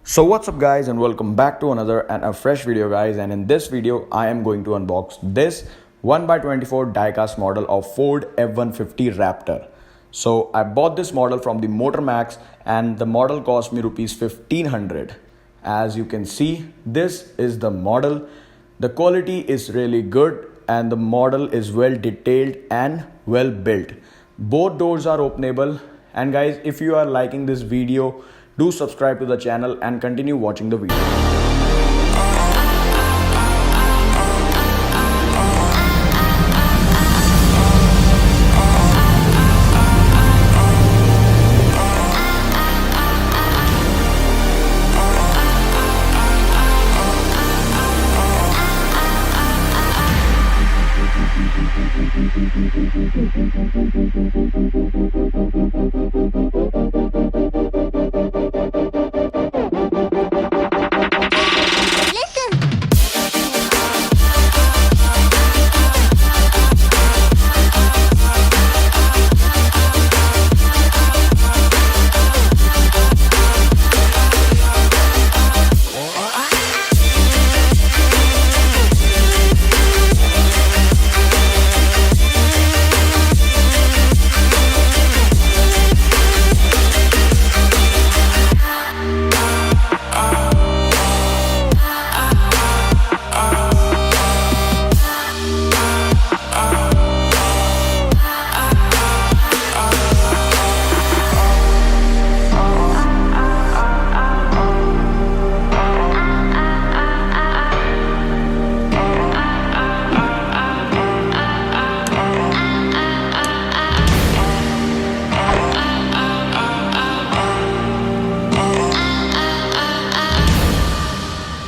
So what's up guys, and welcome back to another and a fresh video guys. And in this video I am going to unbox this 1x24 diecast model of Ford F-150 Raptor. So I bought this model from the Motor Max and the model cost me rupees 1500. As you can see, this is the model. The quality is really good and the model is well detailed and well built. Both doors are openable. And guys, if you are liking this video, do subscribe to the channel and continue watching the video.